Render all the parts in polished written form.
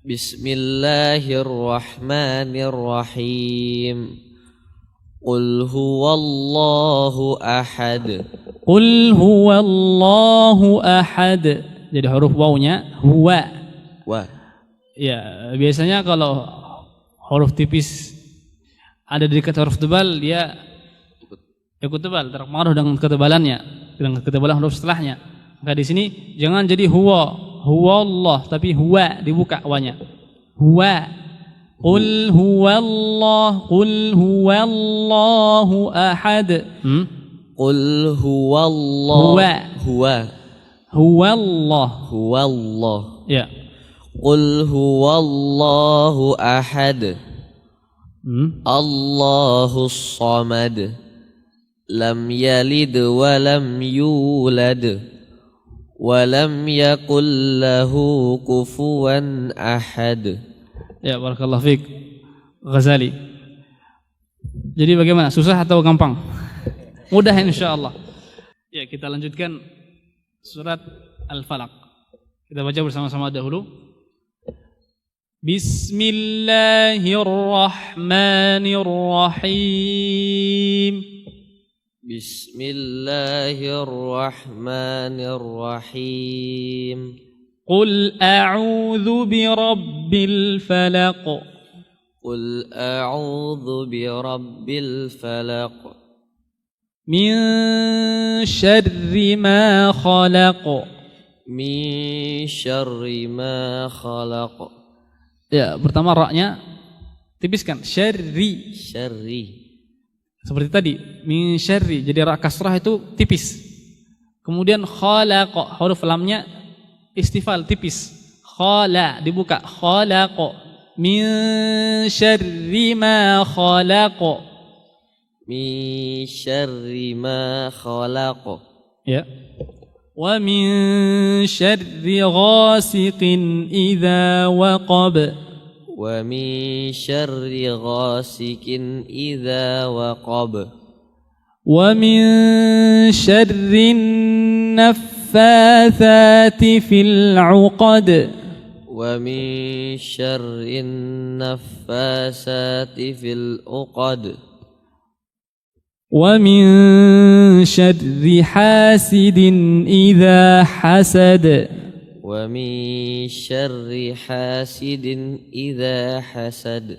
Bismillahirrahmanirrahim. Qul huwallahu ahad. Qul huwallahu ahad. Jadi huruf wawunya huwa. Wa. Ya, biasanya kalau huruf tipis ada di dekat huruf tebal, dia ikut tebal, terpengaruh dengan ketebalannya, dengan ketebalan huruf setelahnya. Maka di sini jangan jadi huwa Allah, tapi huwa dibuka wanya. Huwa. Qul huwallahu ahad. Qul huwallahu huwallah. Ya. Qul huwallahu ahad. Allahus samad. Lam yalid wa lam yulad. Wa lam yakul lahu kufuwan ahad. Ya, barakallahu fiik. Ghazali. Jadi bagaimana? Susah atau gampang? Mudah insyaallah. Ya, kita lanjutkan surat Al-Falaq. Kita baca bersama-sama dahulu. Bismillahirrahmanirrahim. Bismillahirrahmanirrahim. Qul a'udzu birabbil falaq. Qul a'udzu birabbil falaq. Min syarri ma khalaq. Min syarri ma khalaq. Ya, pertama ra-nya tipiskan, syarri. Syarri. Seperti tadi, min syarri. Jadi ra kasrah itu tipis. Kemudian khalaq, huruf lamnya istifal tipis. Khala dibuka, khalaq. Min syarri ma khalaq. Min syarri ma khalaq. Ya. Wa min syarri ghasiqin idza waqab. Wa min syarri ghasikin idza waqab. Wa min syarri naffatsati fil 'uqad. Wa min syarri naffatsati fil 'uqad. Wa min syarri hasidin idza hasad. Wa min syarri hasidin idza hasad.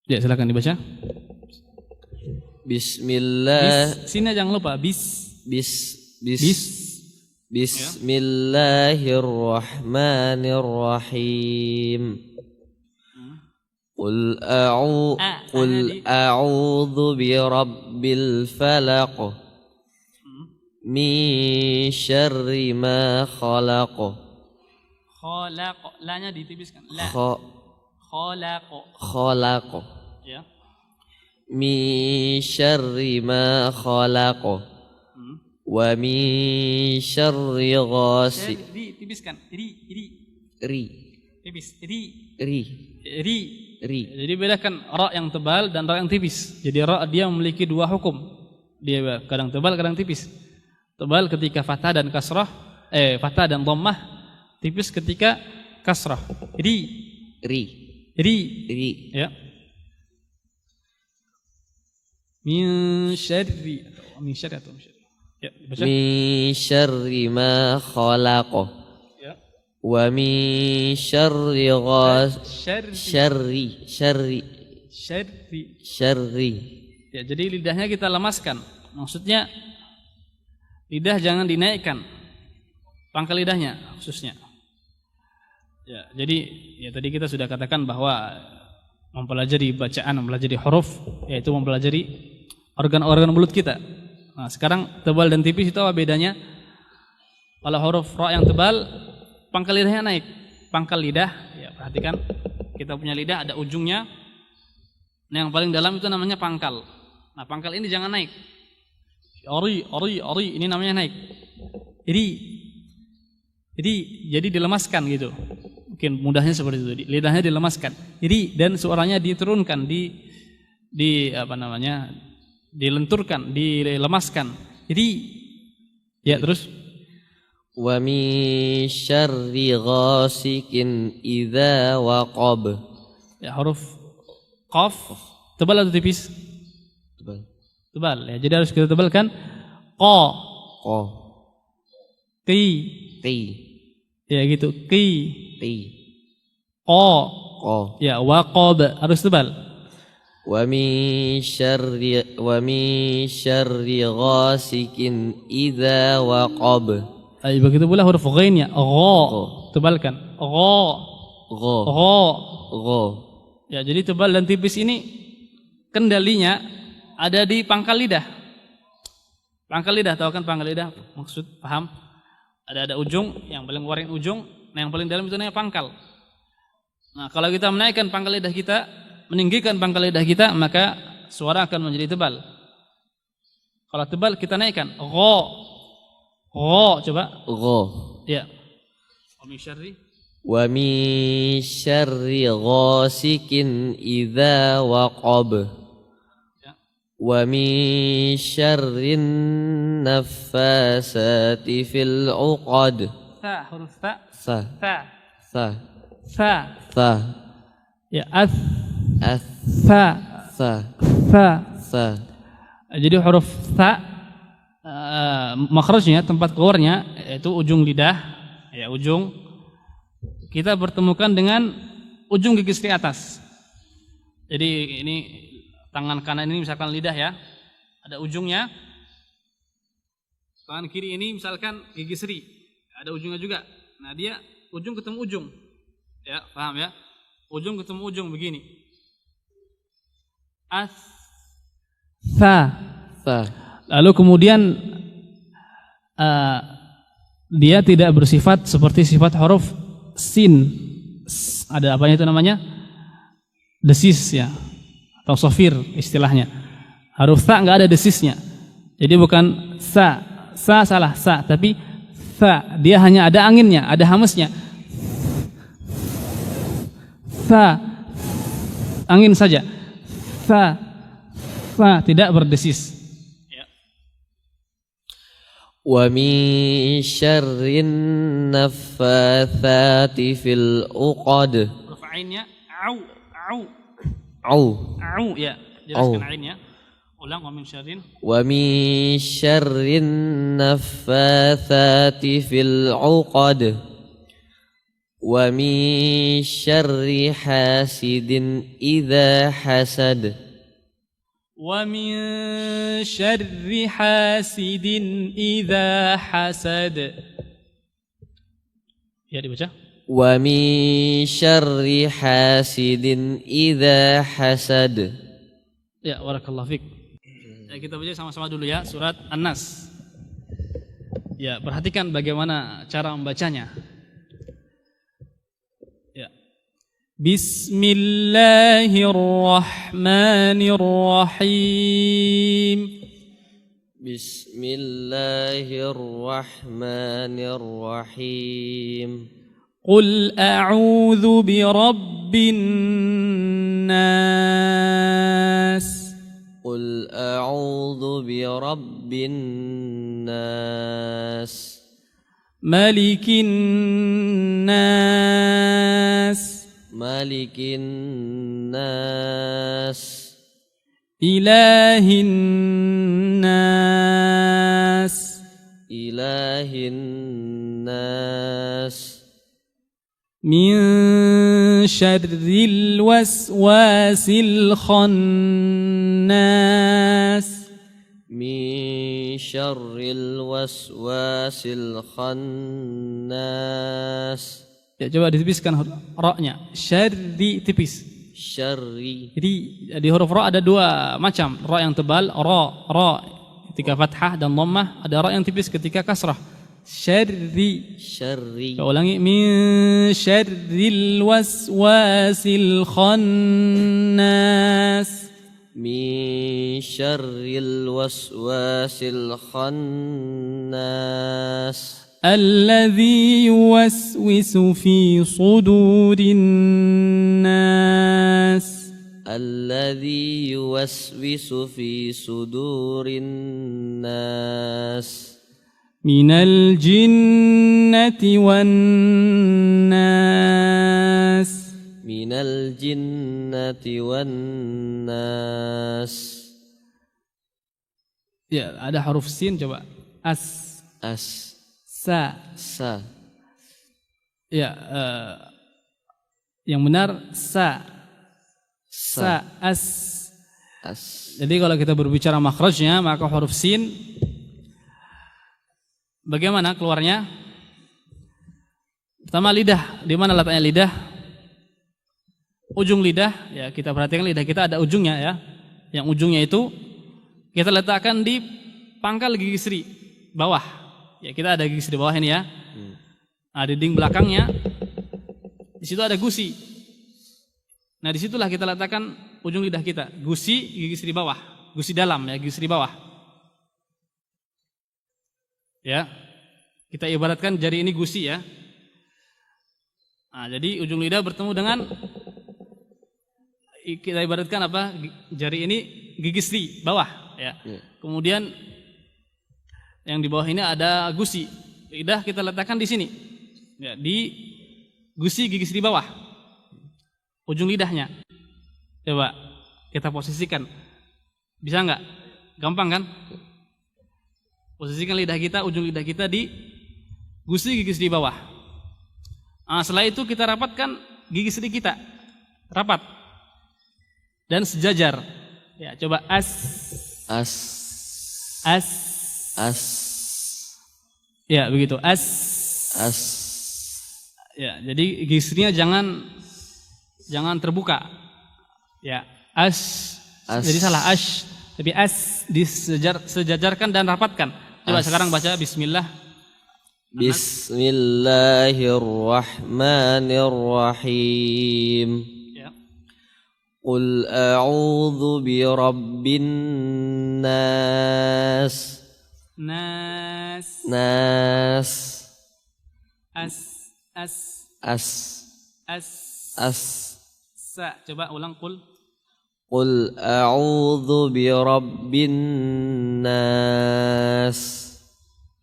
Ya, silakan dibaca. Bismillah. Sini jangan lupa Bismillahirrahmanirrahim. Qul a'udzu birabbil falaq. Min syarri ma khalaq. Khalaq, la-nya ditipiskan. La. Khalaq. Ya. Min syarri ma khalaq. Wa min syarri ghasik. Tipiskan. Ri. Tipis. Ri. Jadi bedakan ra yang tebal dan ra yang tipis. Jadi ra dia memiliki dua hukum. Dia kadang tebal, kadang tipis. Tebal ketika fathah dan kasrah, fathah dan dhammah, tipis ketika kasrah. Ri. Ya. Min syarri. Ya, baca. Min syarri ma khalaq. Ya. Wa min syarri syarri. Ya, jadi lidahnya kita lemaskan. Maksudnya lidah jangan dinaikkan. Pangkal lidahnya khususnya. Ya, jadi ya tadi kita sudah katakan bahwa mempelajari bacaan, mempelajari huruf, yaitu mempelajari organ-organ mulut kita. Nah, sekarang tebal dan tipis itu apa bedanya? Kalau huruf ra yang tebal, pangkal lidahnya naik. Pangkal lidah, ya perhatikan, kita punya lidah ada ujungnya. Nah, yang paling dalam itu namanya pangkal. Nah, pangkal ini jangan naik. Ori, ini namanya naik. Jadi dilemaskan gitu. Mungkin mudahnya seperti itu. Lidahnya dilemaskan. Dan suaranya diturunkan, dilenturkan, dilemaskan. Ya terus. Wa min syarri ghasikin idza waqab. Ya, huruf qaf tebal atau tipis? Tebal. Tebal ya. Jadi harus kita tebalkan. Qa, Qa, qi. qi, Ya gitu. Qi, qi, qa. qa. Ya, waqab harus tebal. Wa min syarri ghasikin idza waqab. Begitu pula huruf ghain ya. Gha, tebalkan. Gha, Gha, gha. gha. Ya, jadi tebal dan tipis ini kendalinya ada di pangkal lidah. Pangkal lidah, tahu kan pangkal lidah? Maksud, paham? Ada ujung, yang paling keluarin ujung, nah yang paling dalam itu namanya pangkal. Nah, kalau kita menaikkan pangkal lidah kita, meninggikan pangkal lidah kita, maka suara akan menjadi tebal. Kalau tebal kita naikkan. Gha. Gha, coba. Gha. Ya. Wa min syarri. Wa min syarri ghasikin idza waqab. Ya. Wa min syarrin naffasati fil 'uqad. Tha, huruf tha. Sa, Tha. sa, Tha. sa, Ya, ath. as, Tha. sa, Tha. sa. Jadi huruf tha makhrajnya, tempat keluarnya yaitu ujung lidah, ya ujung kita bertemukan dengan ujung gigi seri atas. Jadi ini tangan kanan ini misalkan lidah ya, ada ujungnya. Tangan kiri ini misalkan gigi seri, ada ujungnya juga. Nah, dia ujung ketemu ujung. Ya, paham ya? Ujung ketemu ujung begini. As, sa. Sa. Lalu kemudian dia tidak bersifat seperti sifat huruf sin. Ada apanya itu namanya? Desis ya, atau sofir istilahnya. Huruf sa nggak ada desisnya. Jadi bukan sa, sa salah sa, tapi sa. Dia hanya ada anginnya, ada hamesnya. Sa, angin saja. Sa, sa tidak berdesis. Wa min syarrin naffatsati fil 'uqad. Huruf ainnya au, au. Au. Au ya, jelaskan ainnya. Ulang, wa min syarrin. Wa min syarrin naffatsati fil 'uqad. Wa min syarri hasidin idza hasad. Wa min syarri hasidin idza hasad. Ya, dibaca. Wa min syarri hasidin idza hasad. Ya, barakallahu fik. Ya, kita baca sama-sama dulu ya surat An-Nas. Ya, perhatikan bagaimana cara membacanya. Ya. Bismillahirrahmanirrahim. Bismillahirrahmanirrahim. Qul a'udzu birabbin nas. Qul a'udzu birabbin nas. Malikin nas. Malikin nas. Ilahin nas. Ilahin nas. Min syarril waswasil khannas. Min syarril waswasil khannas. Ya, coba ditipiskan ra-nya. Syarri tipis. Syarri. Jadi di huruf ra ada dua macam. Ra yang tebal, ra ketika fathah dan dhammah, ada ra yang tipis ketika kasrah. Syarri. Syarri. Saya ulangi, min syarril waswasil khannas. Min syarril waswasil khannas. Alladzi yuwaswisu fi sudurin nas. Alladzi yuwaswisu fi sudurin nas. minal jinnati wan nas. Minal jinnati wan nas. Ya, ada huruf sin coba. As. As. Sa. Sa. Ya, yang benar sa. Sa. As. As. Jadi kalau kita berbicara makhrajnya, maka huruf sin bagaimana keluarnya? Pertama lidah. Di mana letaknya lidah? Ujung lidah. Ya, kita perhatikan lidah kita ada ujungnya ya. Yang ujungnya itu kita letakkan di pangkal gigi seri bawah. Ya, kita ada gigi seri bawah ini ya. Nah, di dinding belakangnya di situ ada gusi. Nah, disitulah kita letakkan ujung lidah kita. Gusi gigi seri bawah, gusi dalam ya, gigi seri bawah. Ya, kita ibaratkan jari ini gusi ya. Nah, jadi ujung lidah bertemu dengan, kita ibaratkan apa? Jari ini gigi seri bawah ya. Kemudian yang di bawah ini ada gusi. Lidah kita letakkan di sini. Ya, di gusi gigi seri bawah. Ujung lidahnya. Coba kita posisikan. Bisa enggak? Gampang kan? Posisikan lidah kita, ujung lidah kita di gusi gigi seri bawah. Nah, setelah itu kita rapatkan gigi seri kita. Rapat. Dan sejajar. Ya, coba as. As. As. As. Ya, begitu. As. As. Ya, jadi gigi serinya jangan terbuka. Ya, as. Jadi salah as, tapi as disejajarkan dan rapatkan. Coba sekarang baca bismillah. Bismillahirrahmanirrahim. Ya. Qul a'udzu birabbin nas. Nas. Nas. As. As. As. As. Sa. Coba ulang qul. Qul a'udzu birabbin nas.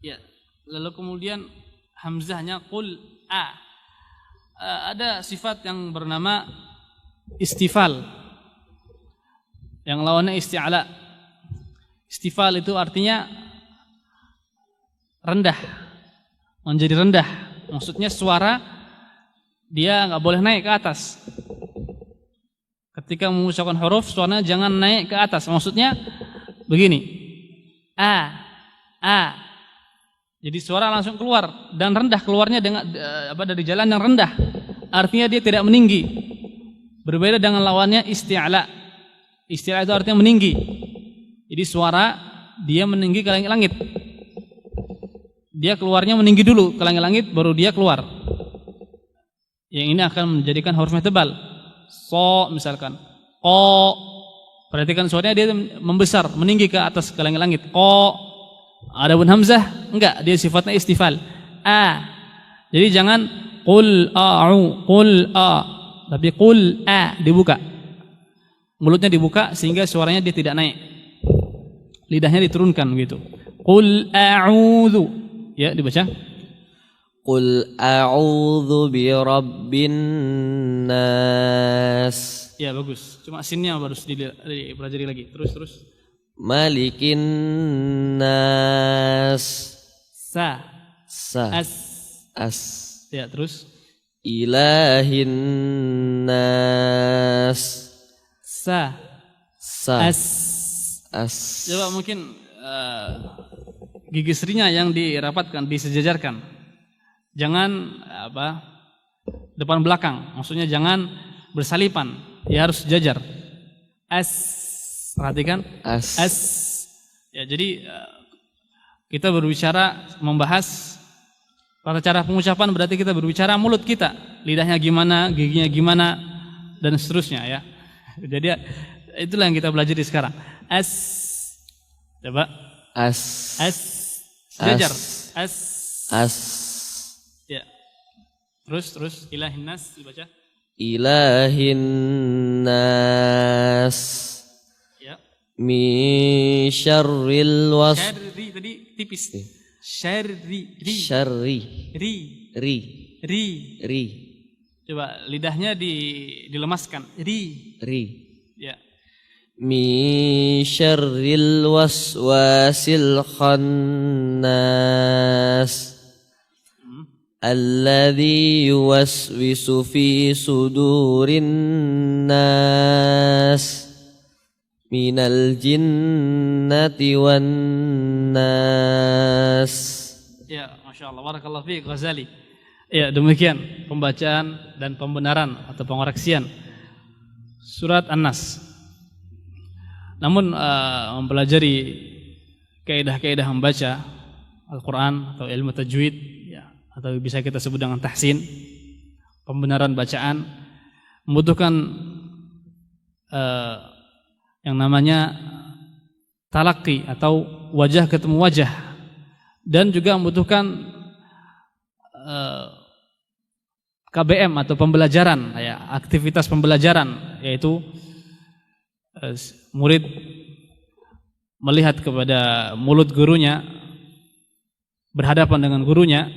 Ya. Lalu kemudian hamzahnya qul a. Ada sifat yang bernama istifal. Yang lawannya isti'ala. Istifal itu artinya rendah. Menjadi rendah. Maksudnya suara dia enggak boleh naik ke atas. Ketika mengucapkan huruf, suaranya jangan naik ke atas. Maksudnya begini. A. Jadi suara langsung keluar dan rendah, keluarnya dengan dari jalan yang rendah. Artinya dia tidak meninggi. Berbeda dengan lawannya isti'la. Isti'la itu artinya meninggi. Jadi suara dia meninggi ke langit-langit. Dia keluarnya meninggi dulu ke langit-langit baru dia keluar. Yang ini akan menjadikan hurufnya tebal. So misalkan, ko, perhatikan suaranya dia membesar, meninggi ke atas ke langit-langit. Ko, adapun hamzah enggak, dia sifatnya istifal. A, jadi jangan qul a'u, qul a, tapi qul a, dibuka. Mulutnya dibuka sehingga suaranya dia tidak naik. Lidahnya diturunkan begitu. Qul a'udzu, ya dibaca. Qul a'udzu birabbin nas. Ya bagus. Cuma sinnya harus dipelajari lagi. Terus. Malikin nas. Sa. Sa. As. Ya terus. Ilahin nas. Sa. As. Coba mungkin gigi serinya yang dirapatkan, disejajarkan. Jangan depan belakang, maksudnya jangan bersalipan, ya harus sejajar. As, perhatikan. As. Ya, jadi kita berbicara membahas tata cara pengucapan berarti kita berbicara mulut kita, lidahnya gimana, giginya gimana dan seterusnya ya. Jadi itulah yang kita belajar sekarang. As. Coba. As. Sejajar. As. Ya. Terus ilahin nas dibaca. Ilahin nas. Ya. Min syarril Tadi tipis. Syarri. syarri, Ri. ri, Ri. ri, Coba lidahnya dilemaskan. Ri. ri. Ya. Min syarril waswasil khannas alladzi yuwaswisu fi sudurin nas minal jinnati wan nas. Ya, Masya Allah, barakallahu fiik Ghazali. Ya, demikian pembacaan dan pembenaran atau pengoreksian surat An-Nas. Namun mempelajari kaidah-kaidah membaca Al-Quran atau ilmu tajwid, ya, atau bisa kita sebut dengan tahsin, pembenaran bacaan, membutuhkan yang namanya talaqi atau wajah ketemu wajah, dan juga membutuhkan KBM atau pembelajaran, ya, aktivitas pembelajaran, yaitu murid melihat kepada mulut gurunya, berhadapan dengan gurunya,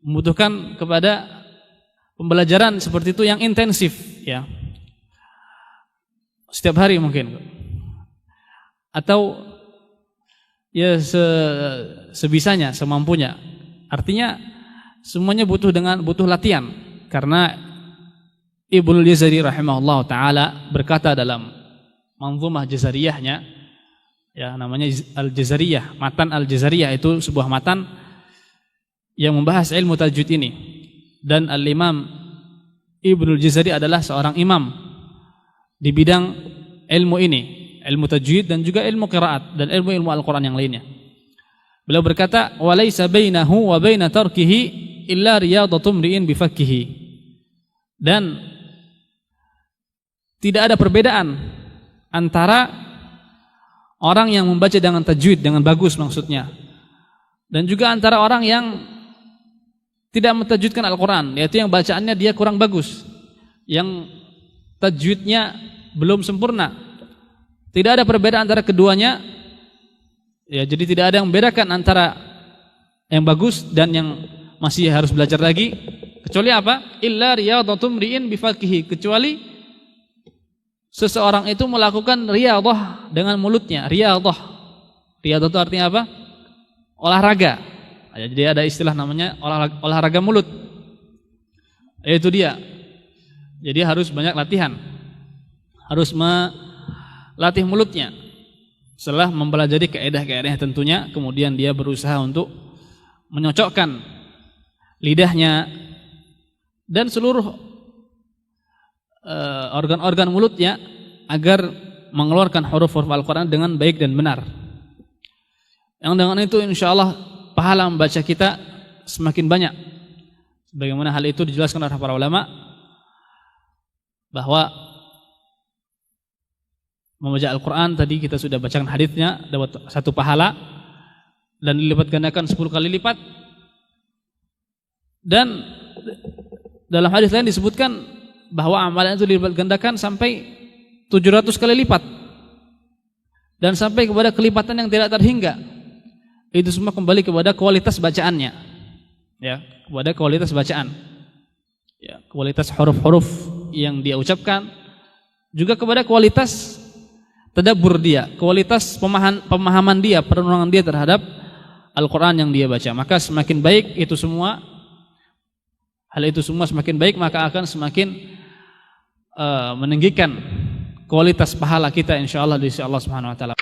membutuhkan kepada pembelajaran seperti itu yang intensif, ya, setiap hari mungkin, atau ya sebisanya, semampunya. Artinya semuanya butuh latihan, karena Ibnul Jazari rahimahullah taala berkata dalam manzumah Jazariyahnya, ya, namanya Al-Jazariyah, matan Al-Jazariyah itu sebuah matan yang membahas ilmu tajwid ini, dan Al-Imam Ibnul Jazari adalah seorang imam di bidang ilmu ini, ilmu tajwid dan juga ilmu qiraat dan ilmu Al-Quran yang lainnya. Beliau berkata, walaysa bainahu wa baina tarkihi illa riyadatu mri'in bifakkihi. Dan tidak ada perbedaan antara orang yang membaca dengan tajwid dengan bagus maksudnya, dan juga antara orang yang tidak mentajwidkan Al-Quran, yaitu yang bacaannya dia kurang bagus, yang tajwidnya belum sempurna. Tidak ada perbedaan antara keduanya, ya, jadi tidak ada yang membedakan antara yang bagus dan yang masih harus belajar lagi, kecuali apa? Illa riyadatu mri'in bifaqhihi, kecuali seseorang itu melakukan riyadhah dengan mulutnya. Riyadhah itu artinya apa? Olahraga. Jadi ada istilah namanya olahraga mulut. Itu dia. Jadi harus banyak latihan, harus melatih mulutnya. Setelah mempelajari kaidah-kaidah tentunya, kemudian dia berusaha untuk menyocokkan lidahnya dan seluruh organ-organ mulutnya agar mengeluarkan huruf-huruf Al-Quran dengan baik dan benar. Yang dengan itu insya Allah pahala membaca kita semakin banyak. Bagaimana hal itu dijelaskan oleh para ulama, bahwa membaca Al-Quran tadi kita sudah bacakan hadisnya, dapat satu pahala dan dilipat gandakan 10 kali lipat. Dan dalam hadis lain disebutkan bahwa amalan itu dilipat gandakan sampai 700 kali lipat, dan sampai kepada kelipatan yang tidak terhingga. Itu semua kembali kepada kualitas bacaannya, ya, kepada kualitas bacaan, ya, kualitas huruf-huruf yang dia ucapkan, juga kepada kualitas tadabbur dia, kualitas pemahaman dia, perenungan dia terhadap Al-Quran yang dia baca. Maka semakin baik itu semua, hal itu semua semakin baik, maka akan semakin meninggikan kualitas pahala kita insyaallah di sisi Allah Subhanahu wa taala.